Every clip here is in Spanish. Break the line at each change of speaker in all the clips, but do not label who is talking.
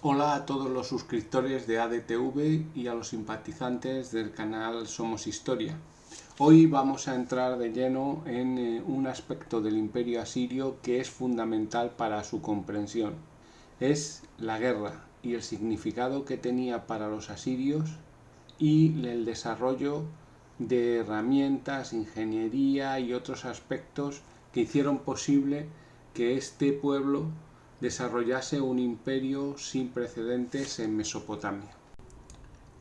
Hola a todos los suscriptores de ADTV y a los simpatizantes del canal Somos Historia. Hoy vamos a entrar de lleno en un aspecto del Imperio Asirio que es fundamental para su comprensión. Es la guerra y el significado que tenía para los asirios y el desarrollo de herramientas, ingeniería y otros aspectos que hicieron posible que este pueblo desarrollase un imperio sin precedentes en Mesopotamia.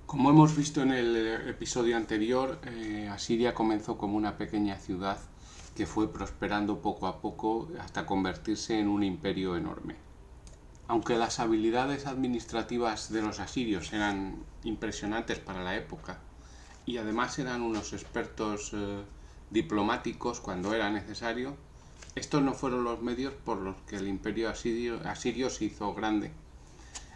Como hemos visto en el episodio anterior, Asiria comenzó como una pequeña ciudad que fue prosperando poco a poco hasta convertirse en un imperio enorme. Aunque las habilidades administrativas de los asirios eran impresionantes para la época y además eran unos expertos diplomáticos cuando era necesario, estos no fueron los medios por los que el imperio asirio se hizo grande.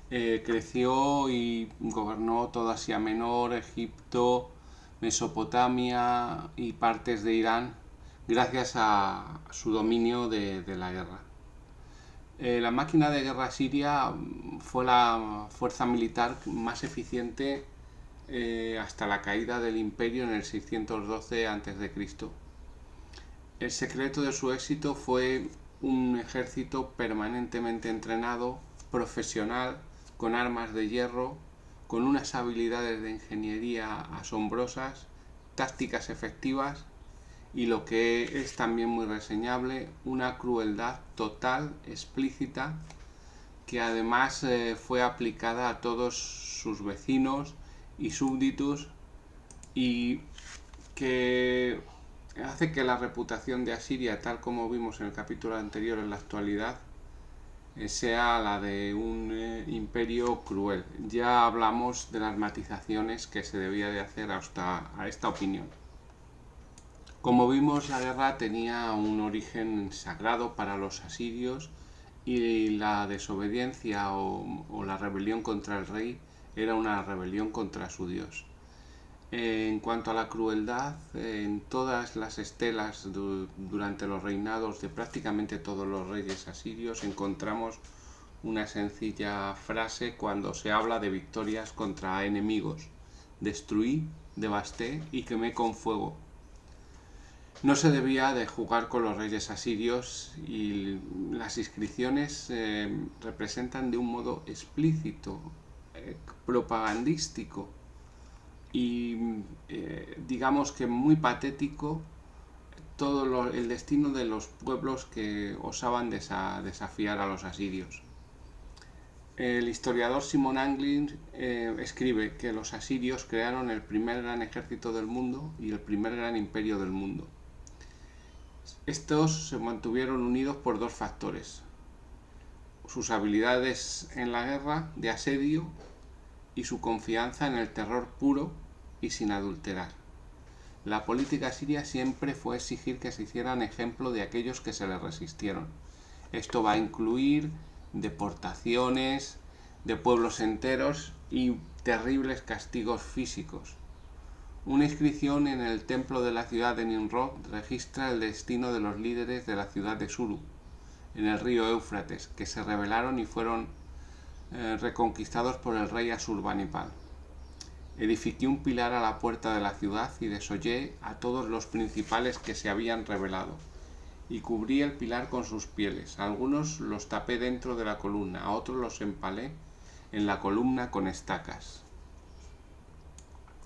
Creció y gobernó toda Asia Menor, Egipto, Mesopotamia y partes de Irán gracias a su dominio de la guerra. La máquina de guerra siria fue la fuerza militar más eficiente hasta la caída del imperio en el 612 a.C. El secreto de su éxito fue un ejército permanentemente entrenado, profesional, con armas de hierro, con unas habilidades de ingeniería asombrosas, tácticas efectivas y, lo que es también muy reseñable, una crueldad total, explícita, que además fue aplicada a todos sus vecinos y súbditos y que hace que la reputación de Asiria, tal como vimos en el capítulo anterior, en la actualidad, sea la de un imperio cruel. Ya hablamos de las matizaciones que se debía de hacer a esta opinión. Como vimos, la guerra tenía un origen sagrado para los asirios y la desobediencia o la rebelión contra el rey era una rebelión contra su dios. En cuanto a la crueldad, en todas las estelas durante los reinados de prácticamente todos los reyes asirios encontramos una sencilla frase cuando se habla de victorias contra enemigos: destruí, devasté y quemé con fuego. No se debía de jugar con los reyes asirios y las inscripciones representan de un modo explícito, propagandístico y digamos que muy patético todo el destino de los pueblos que osaban desafiar a los asirios. El historiador Simon Anglin escribe que los asirios crearon el primer gran ejército del mundo y el primer gran imperio del mundo. Estos se mantuvieron unidos por dos factores: sus habilidades en la guerra de asedio y su confianza en el terror puro y sin adulterar. La política siria siempre fue exigir que se hicieran ejemplo de aquellos que se les resistieron. Esto va a incluir deportaciones de pueblos enteros y terribles castigos físicos. Una inscripción en el templo de la ciudad de Nimrod registra el destino de los líderes de la ciudad de Suru, en el río Éufrates, que se rebelaron y fueron reconquistados por el rey Asurbanipal. Edifiqué un pilar a la puerta de la ciudad y desollé a todos los principales que se habían rebelado, y cubrí el pilar con sus pieles. A algunos los tapé dentro de la columna, a otros los empalé en la columna con estacas.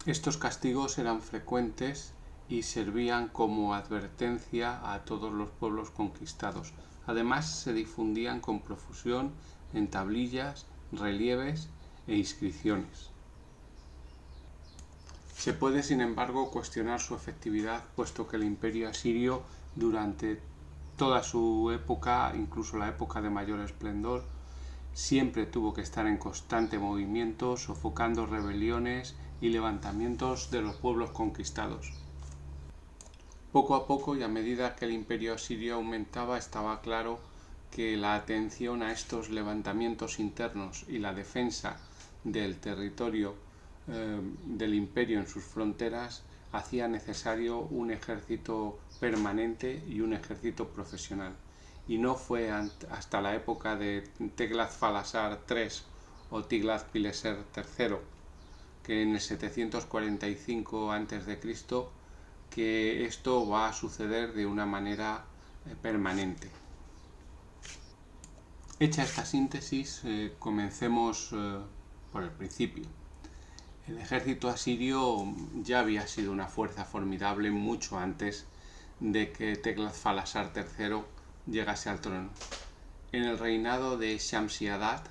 Estos castigos eran frecuentes y servían como advertencia a todos los pueblos conquistados. Además, se difundían con profusión en tablillas, relieves e inscripciones. Se puede, sin embargo, cuestionar su efectividad, puesto que el imperio asirio, durante toda su época, incluso la época de mayor esplendor, siempre tuvo que estar en constante movimiento, sofocando rebeliones y levantamientos de los pueblos conquistados. Poco a poco, y a medida que el imperio asirio aumentaba, estaba claro que la atención a estos levantamientos internos y la defensa del territorio del imperio en sus fronteras hacía necesario un ejército permanente y un ejército profesional. Y no fue hasta la época de Teglatfalásar III o Tiglat-Pileser III, que en el 745 a.C., que esto va a suceder de una manera permanente. Hecha esta síntesis, comencemos por el principio. El ejército asirio ya había sido una fuerza formidable mucho antes de que Tiglat-Falasar III llegase al trono. En el reinado de Shamshi-Adad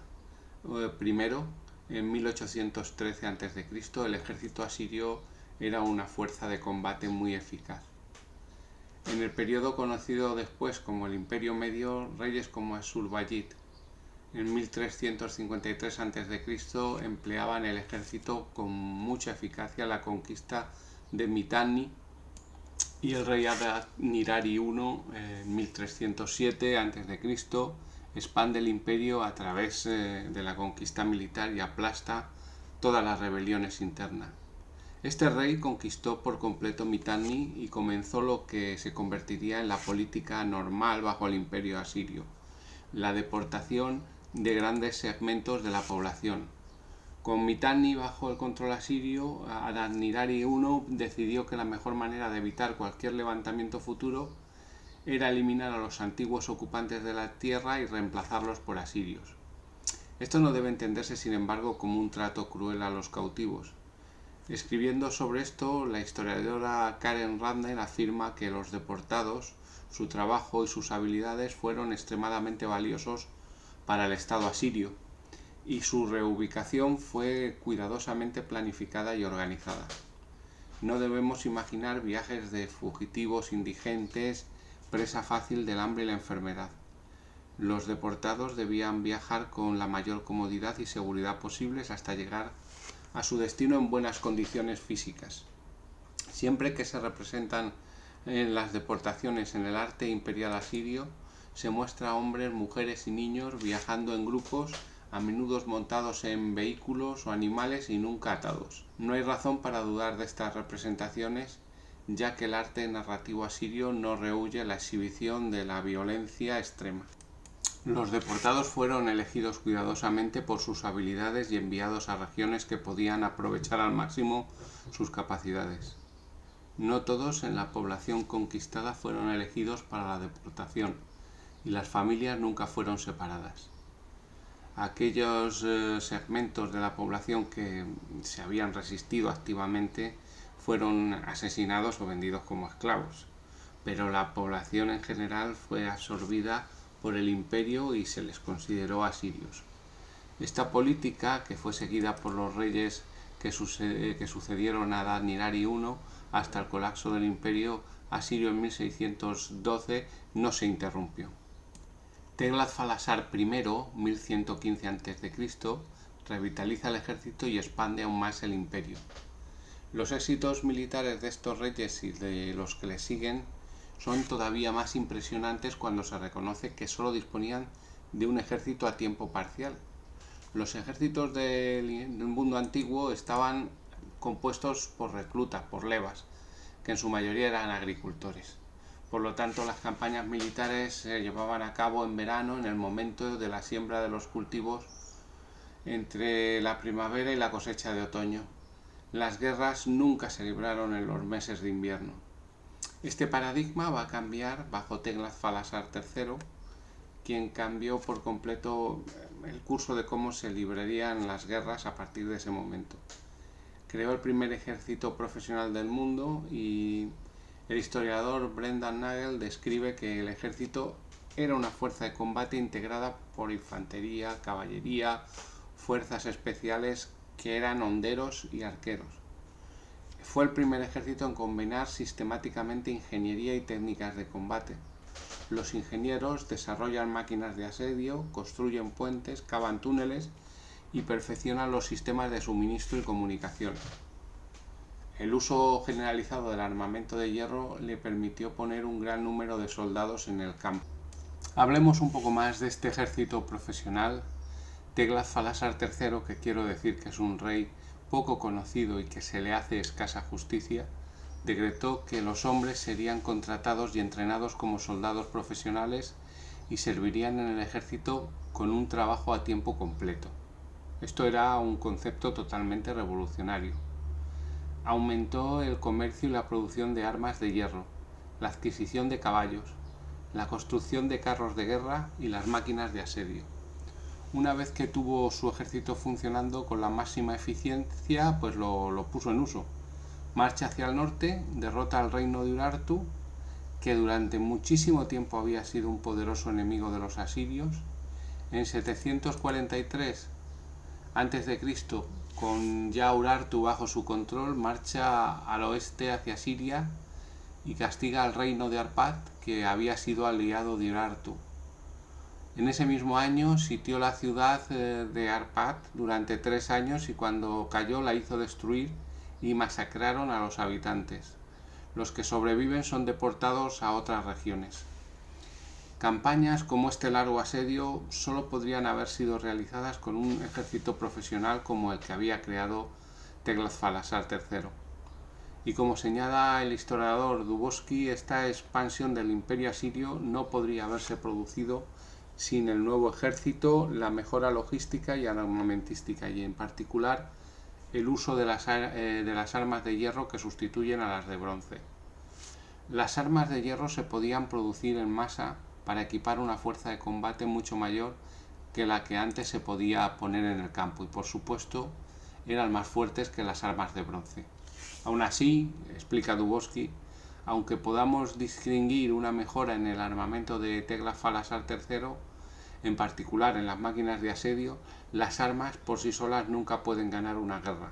I, en 1813 a.C., el ejército asirio era una fuerza de combate muy eficaz. En el periodo conocido después como el Imperio Medio, reyes como Ashurbayit en 1353 a.C. empleaban el ejército con mucha eficacia en la conquista de Mitanni, y el rey Adad-Nirari I en 1307 a.C. expande el imperio a través de la conquista militar y aplasta todas las rebeliones internas. Este rey conquistó por completo Mitanni y comenzó lo que se convertiría en la política normal bajo el imperio asirio: la deportación de grandes segmentos de la población. Con Mitanni bajo el control asirio, Adad-Nirari I decidió que la mejor manera de evitar cualquier levantamiento futuro era eliminar a los antiguos ocupantes de la tierra y reemplazarlos por asirios. Esto no debe entenderse, sin embargo, como un trato cruel a los cautivos. Escribiendo sobre esto, la historiadora Karen Radner afirma que los deportados, su trabajo y sus habilidades fueron extremadamente valiosos para el Estado asirio, y su reubicación fue cuidadosamente planificada y organizada. No debemos imaginar viajes de fugitivos indigentes, presa fácil del hambre y la enfermedad. Los deportados debían viajar con la mayor comodidad y seguridad posibles hasta llegar a su destino en buenas condiciones físicas. Siempre que se representan las deportaciones en el arte imperial asirio, se muestra a hombres, mujeres y niños viajando en grupos, a menudo montados en vehículos o animales y nunca atados. No hay razón para dudar de estas representaciones, ya que el arte narrativo asirio no rehúye la exhibición de la violencia extrema. Los deportados fueron elegidos cuidadosamente por sus habilidades y enviados a regiones que podían aprovechar al máximo sus capacidades. No todos en la población conquistada fueron elegidos para la deportación, y las familias nunca fueron separadas. Aquellos segmentos de la población que se habían resistido activamente fueron asesinados o vendidos como esclavos, pero la población en general fue absorbida por el imperio y se les consideró asirios. Esta política, que fue seguida por los reyes que sucedieron a Adad-Nirari I hasta el colapso del imperio asirio en 1612, no se interrumpió. Tiglat-Falasar I, 1115 a.C., revitaliza el ejército y expande aún más el imperio. Los éxitos militares de estos reyes y de los que les siguen son todavía más impresionantes cuando se reconoce que solo disponían de un ejército a tiempo parcial. Los ejércitos del mundo antiguo estaban compuestos por reclutas, por levas, que en su mayoría eran agricultores. Por lo tanto, las campañas militares se llevaban a cabo en verano, en el momento de la siembra de los cultivos, entre la primavera y la cosecha de otoño. Las guerras nunca se libraron en los meses de invierno. Este paradigma va a cambiar bajo Tiglat-Falasar III, quien cambió por completo el curso de cómo se librarían las guerras a partir de ese momento. Creó el primer ejército profesional del mundo y el historiador Brendan Nagel describe que el ejército era una fuerza de combate integrada por infantería, caballería, fuerzas especiales que eran honderos y arqueros. Fue el primer ejército en combinar sistemáticamente ingeniería y técnicas de combate. Los ingenieros desarrollan máquinas de asedio, construyen puentes, cavan túneles y perfeccionan los sistemas de suministro y comunicación. El uso generalizado del armamento de hierro le permitió poner un gran número de soldados en el campo. Hablemos un poco más de este ejército profesional. Tiglat-Falasar III, que quiero decir que es un rey poco conocido y que se le hace escasa justicia, decretó que los hombres serían contratados y entrenados como soldados profesionales y servirían en el ejército con un trabajo a tiempo completo. Esto era un concepto totalmente revolucionario. Aumentó el comercio y la producción de armas de hierro, la adquisición de caballos, la construcción de carros de guerra y las máquinas de asedio. Una vez que tuvo su ejército funcionando con la máxima eficiencia, pues lo puso en uso. Marcha hacia el norte, derrota al reino de Urartu, que durante muchísimo tiempo había sido un poderoso enemigo de los asirios. En 743 a.C., con ya Urartu bajo su control, marcha al oeste hacia Siria y castiga al reino de Arpad, que había sido aliado de Urartu. En ese mismo año sitió la ciudad de Arpad durante 3 años y cuando cayó la hizo destruir y masacraron a los habitantes. Los que sobreviven son deportados a otras regiones. Campañas como este largo asedio solo podrían haber sido realizadas con un ejército profesional como el que había creado Teglath-Phalasar III. Y como señala el historiador Dubovsky, esta expansión del imperio asirio no podría haberse producido sin el nuevo ejército, la mejora logística y armamentística, y en particular el uso de las armas de hierro que sustituyen a las de bronce. Las armas de hierro se podían producir en masa para equipar una fuerza de combate mucho mayor que la que antes se podía poner en el campo y, por supuesto, eran más fuertes que las armas de bronce. Aún así, explica Dubovsky, aunque podamos distinguir una mejora en el armamento de Teglath-Phalasar III, en particular en las máquinas de asedio, las armas por sí solas nunca pueden ganar una guerra,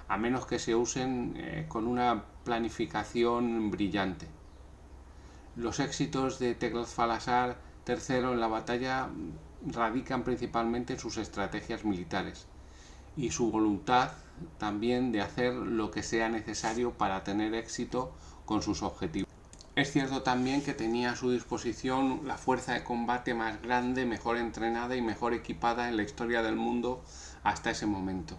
a menos que se usen con una planificación brillante. Los éxitos de Teglath-Phalasar III en la batalla radican principalmente en sus estrategias militares y su voluntad también de hacer lo que sea necesario para tener éxito con sus objetivos. Es cierto también que tenía a su disposición la fuerza de combate más grande, mejor entrenada y mejor equipada en la historia del mundo hasta ese momento.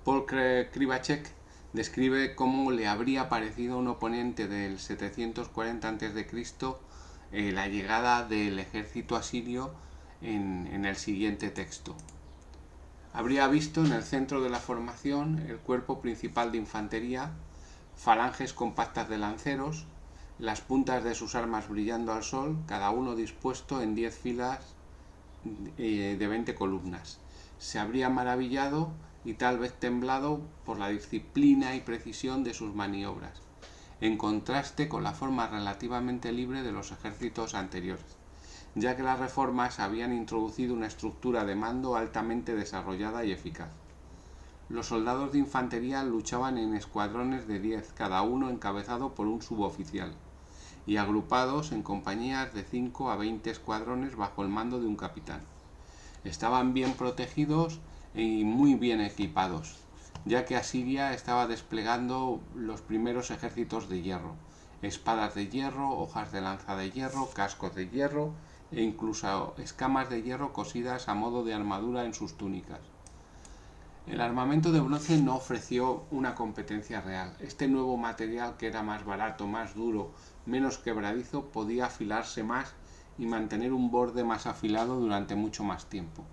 Paul Krivacek describe cómo le habría parecido a un oponente del 740 a.C. La llegada del ejército asirio en el siguiente texto. Habría visto en el centro de la formación el cuerpo principal de infantería, falanges compactas de lanceros, las puntas de sus armas brillando al sol, cada uno dispuesto en 10 filas de 20 columnas. Se habría maravillado y tal vez temblado por la disciplina y precisión de sus maniobras, en contraste con la forma relativamente libre de los ejércitos anteriores, ya que las reformas habían introducido una estructura de mando altamente desarrollada y eficaz. Los soldados de infantería luchaban en escuadrones de 10, cada uno encabezado por un suboficial, y agrupados en compañías de 5 a 20 escuadrones bajo el mando de un capitán. Estaban bien protegidos y muy bien equipados, ya que Asiria estaba desplegando los primeros ejércitos de hierro, espadas de hierro, hojas de lanza de hierro, cascos de hierro e incluso escamas de hierro cosidas a modo de armadura en sus túnicas. El armamento de bronce no ofreció una competencia real. Este nuevo material, que era más barato, más duro, menos quebradizo, podía afilarse más y mantener un borde más afilado durante mucho más tiempo.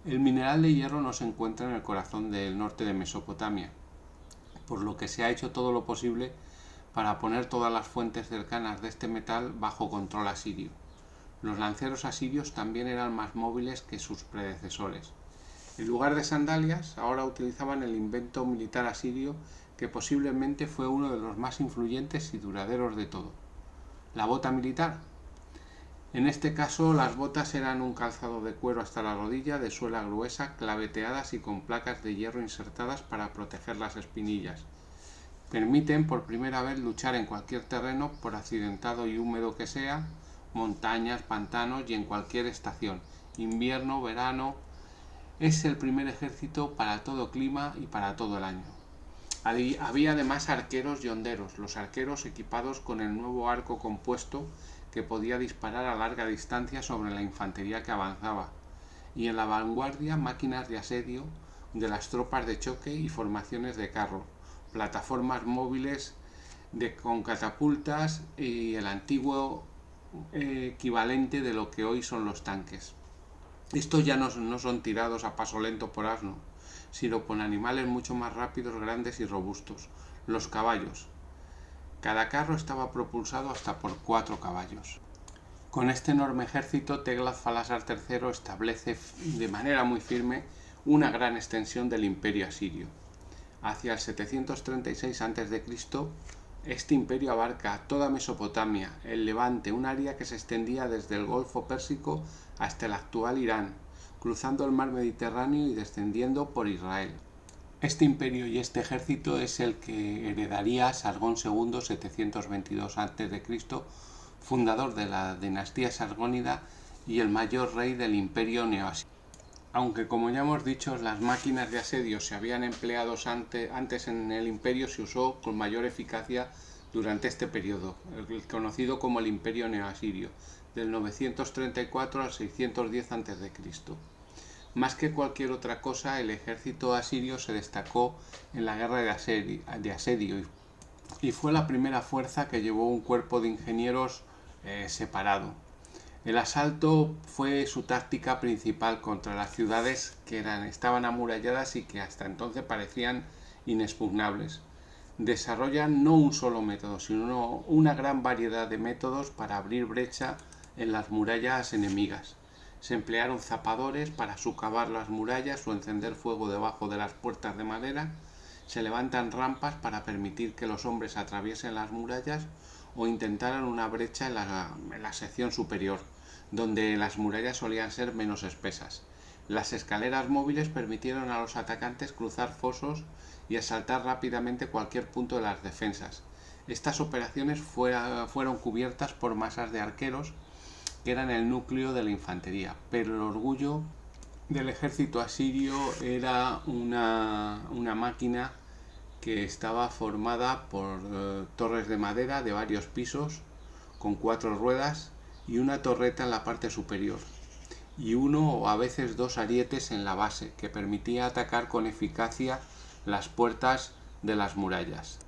El mineral de hierro no se encuentra en el corazón del norte de Mesopotamia, por lo que se ha hecho todo lo posible para poner todas las fuentes cercanas de este metal bajo control asirio. Los lanceros asirios también eran más móviles que sus predecesores. En lugar de sandalias, ahora utilizaban el invento militar asirio, que posiblemente fue uno de los más influyentes y duraderos de todo: la bota militar. En este caso, las botas eran un calzado de cuero hasta la rodilla, de suela gruesa, claveteadas y con placas de hierro insertadas para proteger las espinillas. Permiten por primera vez luchar en cualquier terreno, por accidentado y húmedo que sea, montañas, pantanos y en cualquier estación, invierno, verano. Es el primer ejército para todo clima y para todo el año. Había además arqueros y honderos, los arqueros equipados con el nuevo arco compuesto que podía disparar a larga distancia sobre la infantería que avanzaba, y en la vanguardia máquinas de asedio de las tropas de choque y formaciones de carro, plataformas móviles con catapultas y el antiguo equivalente de lo que hoy son los tanques. Estos ya no son tirados a paso lento por asno, sino por animales mucho más rápidos, grandes y robustos, los caballos. Cada carro estaba propulsado hasta por 4 caballos. Con este enorme ejército, Teglat-Falasar III establece de manera muy firme una gran extensión del imperio asirio. Hacia el 736 a.C., este imperio abarca toda Mesopotamia, el Levante, un área que se extendía desde el Golfo Pérsico hasta el actual Irán, cruzando el mar Mediterráneo y descendiendo por Israel. Este imperio y este ejército es el que heredaría Sargón II 722 a.C., fundador de la dinastía sargónida y el mayor rey del imperio neoasirio. Aunque, como ya hemos dicho, las máquinas de asedio se habían empleado antes en el imperio, se usó con mayor eficacia durante este periodo, el conocido como el imperio neoasirio, del 934 al 610 a.C. Más que cualquier otra cosa, el ejército asirio se destacó en la guerra de asedio y fue la primera fuerza que llevó un cuerpo de ingenieros separado. El asalto fue su táctica principal contra las ciudades que estaban amuralladas y que hasta entonces parecían inexpugnables. Desarrollan no un solo método, sino una gran variedad de métodos para abrir brecha en las murallas enemigas. Se emplearon zapadores para socavar las murallas o encender fuego debajo de las puertas de madera. Se levantan rampas para permitir que los hombres atraviesen las murallas o intentaran una brecha en la sección superior, donde las murallas solían ser menos espesas. Las escaleras móviles permitieron a los atacantes cruzar fosos y asaltar rápidamente cualquier punto de las defensas. Estas operaciones fueron cubiertas por masas de arqueros, que eran el núcleo de la infantería, pero el orgullo del ejército asirio era una máquina que estaba formada por torres de madera de varios pisos con 4 ruedas y una torreta en la parte superior y uno o a veces 2 arietes en la base que permitía atacar con eficacia las puertas de las murallas.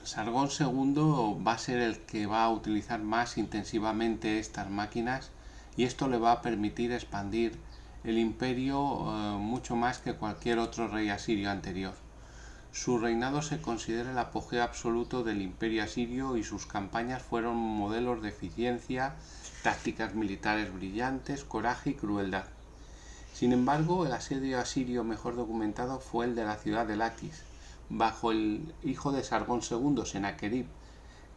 Sargón II va a ser el que va a utilizar más intensivamente estas máquinas y esto le va a permitir expandir el imperio mucho más que cualquier otro rey asirio anterior. Su reinado se considera el apogeo absoluto del imperio asirio y sus campañas fueron modelos de eficiencia, tácticas militares brillantes, coraje y crueldad. Sin embargo, el asedio asirio mejor documentado fue el de la ciudad de Laquis, bajo el hijo de Sargón II, Sennacherib,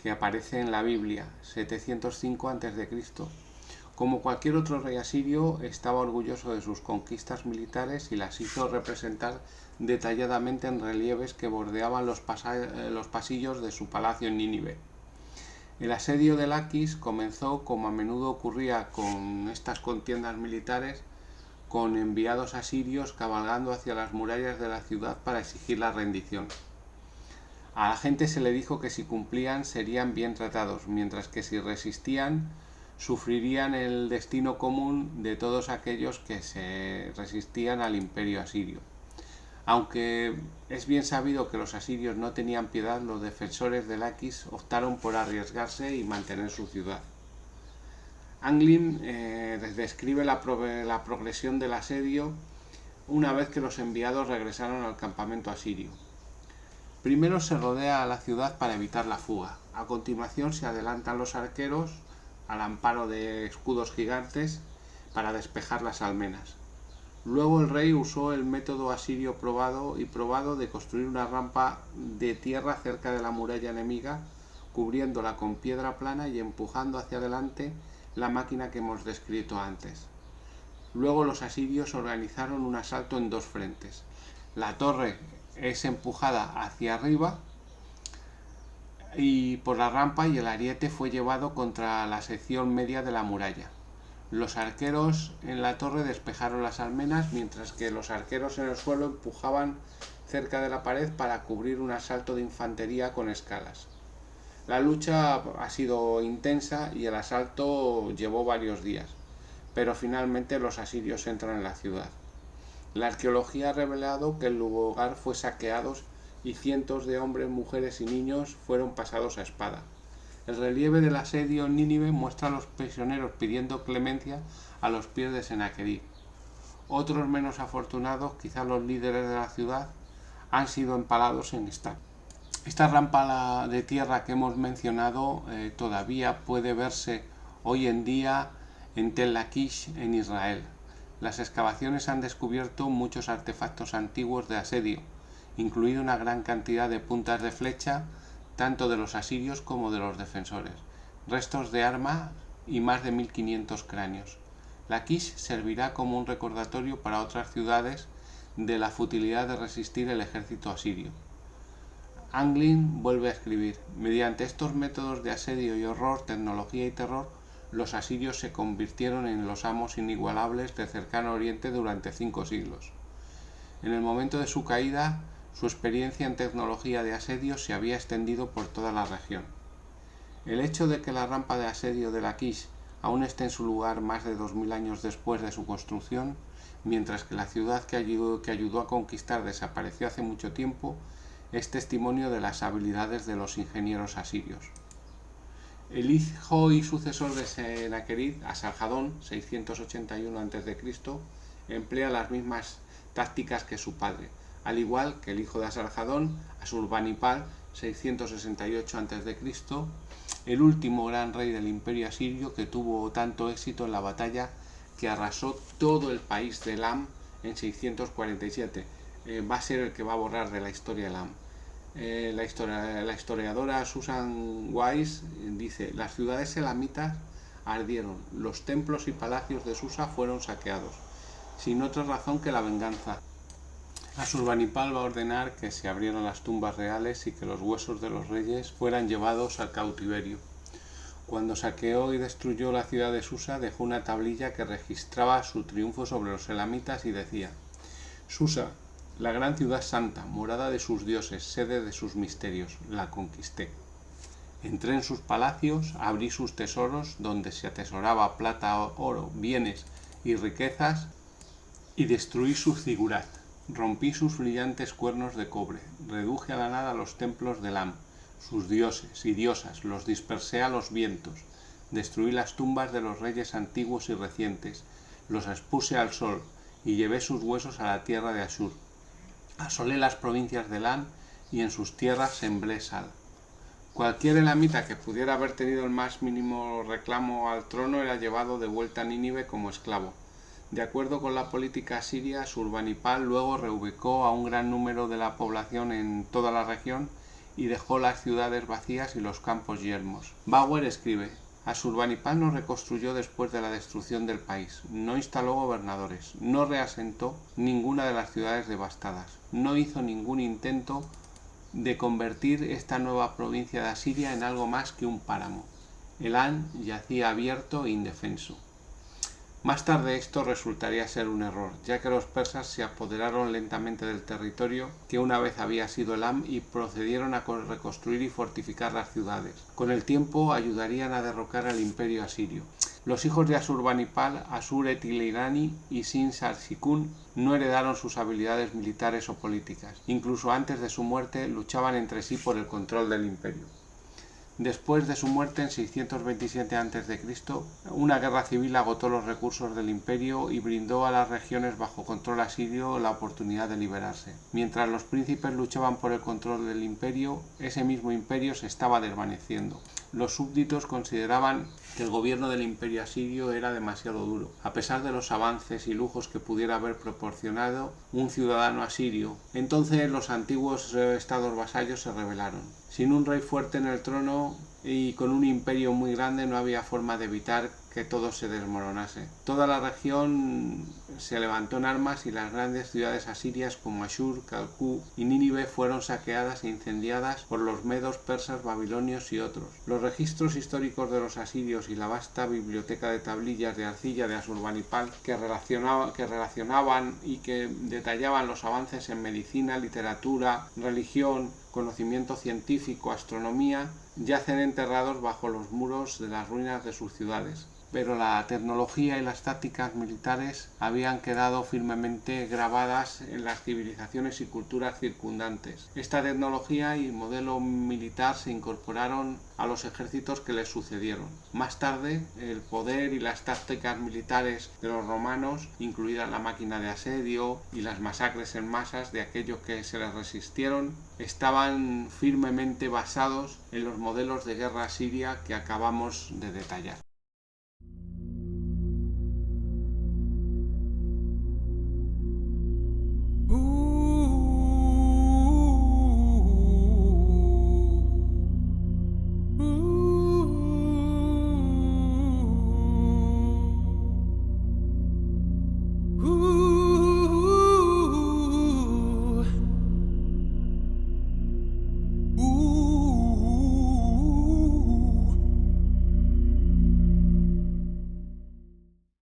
que aparece en la Biblia, 705 a.C. Como cualquier otro rey asirio, estaba orgulloso de sus conquistas militares y las hizo representar detalladamente en relieves que bordeaban los pasillos de su palacio en Nínive. El asedio de Laquis comenzó, como a menudo ocurría con estas contiendas militares, con enviados asirios cabalgando hacia las murallas de la ciudad para exigir la rendición. A la gente se le dijo que si cumplían serían bien tratados, mientras que si resistían sufrirían el destino común de todos aquellos que se resistían al imperio asirio. Aunque es bien sabido que los asirios no tenían piedad, los defensores de Laquis optaron por arriesgarse y mantener su ciudad. Anglin describe la progresión del asedio una vez que los enviados regresaron al campamento asirio. Primero se rodea a la ciudad para evitar la fuga. A continuación se adelantan los arqueros al amparo de escudos gigantes para despejar las almenas. Luego el rey usó el método asirio probado de construir una rampa de tierra cerca de la muralla enemiga, cubriéndola con piedra plana y empujando hacia adelante la máquina que hemos descrito antes. Luego los asirios organizaron un asalto en 2 frentes. La torre es empujada hacia arriba y por la rampa y el ariete fue llevado contra la sección media de la muralla. Los arqueros en la torre despejaron las almenas, mientras que los arqueros en el suelo empujaban cerca de la pared para cubrir un asalto de infantería con escalas. La lucha ha sido intensa y el asalto llevó varios días, pero finalmente los asirios entran en la ciudad. La arqueología ha revelado que el lugar fue saqueado y cientos de hombres, mujeres y niños fueron pasados a espada. El relieve del asedio en Nínive muestra a los prisioneros pidiendo clemencia a los pies de Sennacherib. Otros menos afortunados, quizá los líderes de la ciudad, han sido empalados en esta. Esta rampa de tierra que hemos mencionado todavía puede verse hoy en día en Tel Lakish, en Israel. Las excavaciones han descubierto muchos artefactos antiguos de asedio, incluida una gran cantidad de puntas de flecha, tanto de los asirios como de los defensores, restos de armas y más de 1500 cráneos. Lakish servirá como un recordatorio para otras ciudades de la futilidad de resistir el ejército asirio. Anglin vuelve a escribir: mediante estos métodos de asedio y horror, tecnología y terror, los asirios se convirtieron en los amos inigualables del cercano oriente durante 5 siglos. En el momento de su caída, su experiencia en tecnología de asedio se había extendido por toda la región. El hecho de que la rampa de asedio de Lakish aún esté en su lugar más de 2000 años después de su construcción, mientras que la ciudad que ayudó a conquistar desapareció hace mucho tiempo, es testimonio de las habilidades de los ingenieros asirios. El hijo y sucesor de Sennacherib, Asarjadón, 681 a.C., emplea las mismas tácticas que su padre, al igual que el hijo de Asarjadón, Asurbanipal, 668 a.C., el último gran rey del imperio asirio que tuvo tanto éxito en la batalla que arrasó todo el país de Elam en 647. Va a ser el que va a borrar de la historia Elam. La historiadora Susan Wise dice: las ciudades elamitas ardieron, los templos y palacios de Susa fueron saqueados, sin otra razón que la venganza. Asurbanipal va a ordenar que se abrieran las tumbas reales y que los huesos de los reyes fueran llevados al cautiverio. Cuando saqueó y destruyó la ciudad de Susa, dejó una tablilla que registraba su triunfo sobre los elamitas y decía: Susa, la gran ciudad santa, morada de sus dioses, sede de sus misterios, la conquisté. Entré en sus palacios, abrí sus tesoros, donde se atesoraba plata, oro, bienes y riquezas, y destruí su zigurat. Rompí sus brillantes cuernos de cobre, reduje a la nada los templos de Elam, sus dioses y diosas, los dispersé a los vientos, destruí las tumbas de los reyes antiguos y recientes, los expuse al sol y llevé sus huesos a la tierra de Ashur. Asolé las provincias de Elam y en sus tierras sembré sal. Cualquier elamita que pudiera haber tenido el más mínimo reclamo al trono era llevado de vuelta a Nínive como esclavo. De acuerdo con la política asiria, Asurbanipal luego reubicó a un gran número de la población en toda la región y dejó las ciudades vacías y los campos yermos. Bauer escribe: Asurbanipal no reconstruyó después de la destrucción del país, no instaló gobernadores, no reasentó ninguna de las ciudades devastadas, no hizo ningún intento de convertir esta nueva provincia de Asiria en algo más que un páramo. Elam yacía abierto e indefenso. Más tarde esto resultaría ser un error, ya que los persas se apoderaron lentamente del territorio que una vez había sido Elam y procedieron a reconstruir y fortificar las ciudades. Con el tiempo ayudarían a derrocar al imperio asirio. Los hijos de Asurbanipal, Asur-etil-irani y Sin-Sarsikun, no heredaron sus habilidades militares o políticas. Incluso antes de su muerte luchaban entre sí por el control del imperio. Después de su muerte en 627 a.C., una guerra civil agotó los recursos del imperio y brindó a las regiones bajo control asirio la oportunidad de liberarse. Mientras los príncipes luchaban por el control del imperio, ese mismo imperio se estaba desvaneciendo. Los súbditos consideraban que el gobierno del imperio asirio era demasiado duro, a pesar de los avances y lujos que pudiera haber proporcionado un ciudadano asirio. Entonces los antiguos estados vasallos se rebelaron. Sin un rey fuerte en el trono y con un imperio muy grande no había forma de evitar que todo se desmoronase. Toda la región se levantó en armas y las grandes ciudades asirias como Ashur, Kalkú y Nínive fueron saqueadas e incendiadas por los medos, persas, babilonios y otros. Los registros históricos de los asirios y la vasta biblioteca de tablillas de arcilla de Asurbanipal que relacionaban y que detallaban los avances en medicina, literatura, religión, conocimiento científico, astronomía, yacen enterrados bajo los muros de las ruinas de sus ciudades. pero la tecnología y las tácticas militares habían quedado firmemente grabadas en las civilizaciones y culturas circundantes. Esta tecnología y modelo militar se incorporaron a los ejércitos que les sucedieron. Más tarde, el poder y las tácticas militares de los romanos, incluida la máquina de asedio y las masacres en masas de aquellos que se les resistieron, estaban firmemente basados en los modelos de guerra siria que acabamos de detallar.